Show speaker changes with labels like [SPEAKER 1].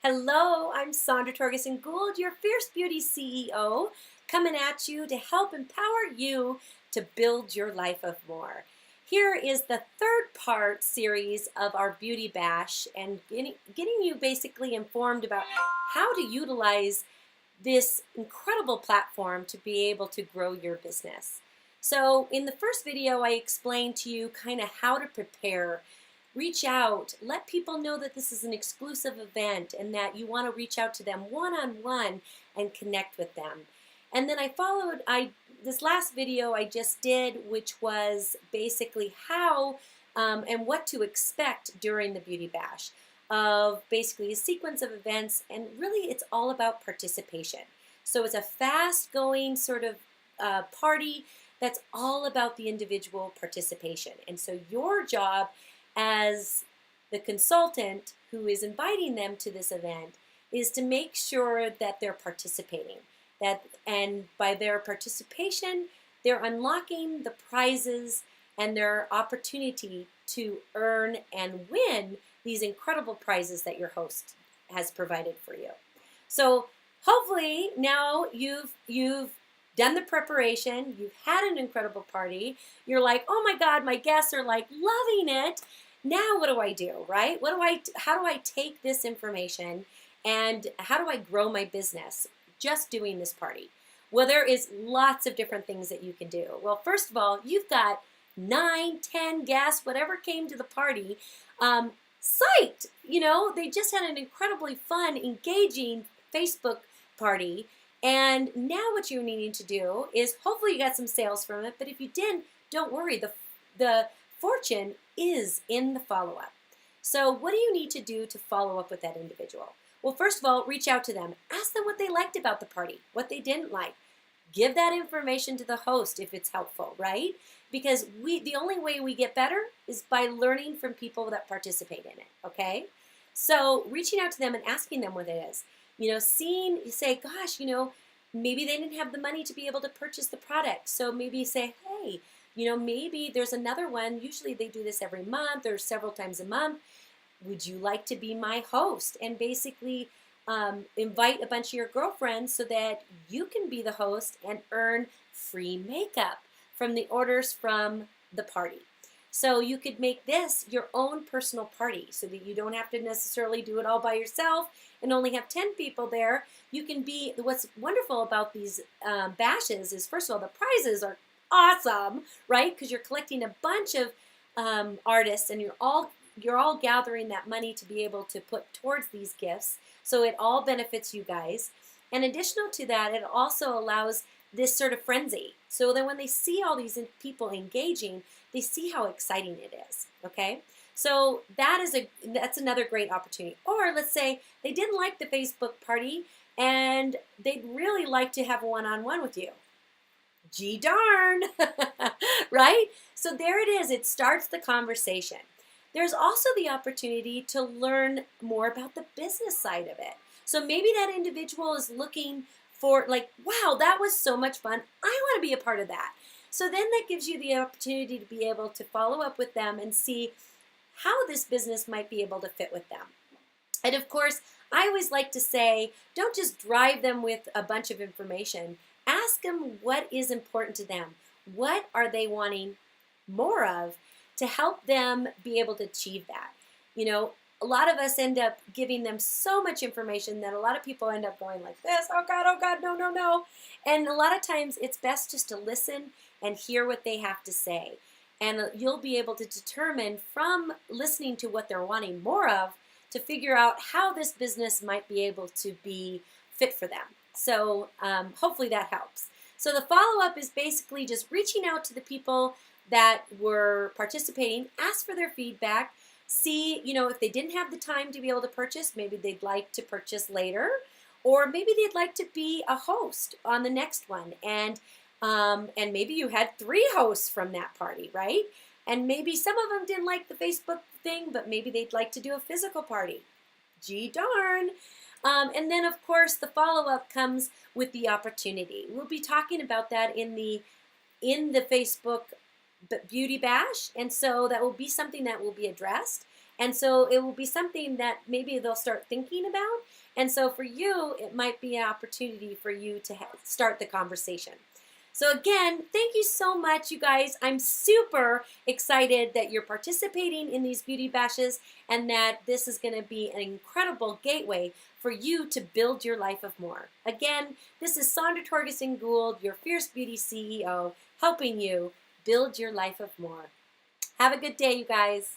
[SPEAKER 1] Hello, I'm Sandra Torgerson-Gould, your Fierce Beauty CEO, coming at you to help empower you to build your life of more. Here is the third part series of our Beauty Bash and getting you basically informed about how to utilize this incredible platform to be able to grow your business. So in the first video, I explained to you kind of how to prepare. Reach out, let people know that this is an exclusive event and that you want to reach out to them one-on-one and connect with them. And then this last video I just did, which was basically how and what to expect during the Beauty Bash, of basically a sequence of events, and really it's all about participation. So it's a fast-going sort of party that's all about the individual participation. And so your job as the consultant who is inviting them to this event is to make sure that they're participating. And by their participation, they're unlocking the prizes and their opportunity to earn and win these incredible prizes that your host has provided for you. So hopefully now you've done the preparation, you've had an incredible party, you're like, oh my God, my guests are like loving it. Now what do I do, right? How do I take this information and how do I grow my business just doing this party? Well, there is lots of different things that you can do. Well, first of all, you've got 9, 10 guests, whatever came to the party, psyched. They just had an incredibly fun, engaging Facebook party. And now what you're needing to do is, hopefully you got some sales from it, but if you didn't, don't worry. The fortune is in the follow-up. So what do you need to do to follow up with that individual? Well, first of all, reach out to them. Ask them what they liked about the party, what they didn't like. Give that information to the host if it's helpful, right? Because the only way we get better is by learning from people that participate in it, okay? So reaching out to them and asking them what it is. You say, gosh, maybe they didn't have the money to be able to purchase the product. So maybe you say, hey, maybe there's another one. Usually they do this every month or several times a month. Would you like to be my host? And basically invite a bunch of your girlfriends so that you can be the host and earn free makeup from the orders from the party. So you could make this your own personal party so that you don't have to necessarily do it all by yourself and only have 10 people there. You can be, what's wonderful about these bashes is, first of all, the prizes are awesome, right? Because you're collecting a bunch of artists and you're all gathering that money to be able to put towards these gifts. So it all benefits you guys. And additional to that, it also allows this sort of frenzy. So that when they see all these people engaging, they see how exciting it is, okay? So that's another great opportunity. Or let's say they didn't like the Facebook party and they'd really like to have a one-on-one with you. Gee darn, right? So there it is. It starts the conversation. There's also the opportunity to learn more about the business side of it. So maybe that individual is looking for, like, wow, that was so much fun. I want to be a part of that. So then that gives you the opportunity to be able to follow up with them and see how this business might be able to fit with them. And of course, I always like to say, don't just drive them with a bunch of information. Ask them what is important to them. What are they wanting more of to help them be able to achieve that? A lot of us end up giving them so much information that a lot of people end up going like this, oh God, no, no, no. And a lot of times it's best just to listen and hear what they have to say. And you'll be able to determine from listening to what they're wanting more of to figure out how this business might be able to be fit for them. So hopefully that helps. So the follow-up is basically just reaching out to the people that were participating, ask for their feedback, see, if they didn't have the time to be able to purchase, maybe they'd like to purchase later, or maybe they'd like to be a host on the next one. And maybe you had 3 hosts from that party, right? And maybe some of them didn't like the Facebook thing, but maybe they'd like to do a physical party. Gee darn. And then, of course, the follow-up comes with the opportunity. We'll be talking about that in the Facebook Beauty Bash, and so that will be something that will be addressed. And so it will be something that maybe they'll start thinking about. And so for you, it might be an opportunity for you to start the conversation. So again, thank you so much, you guys. I'm super excited that you're participating in these beauty bashes and that this is going to be an incredible gateway for you to build your life of more. Again, this is Sandra Torgerson-Gould, your Fierce Beauty CEO, helping you build your life of more. Have a good day, you guys.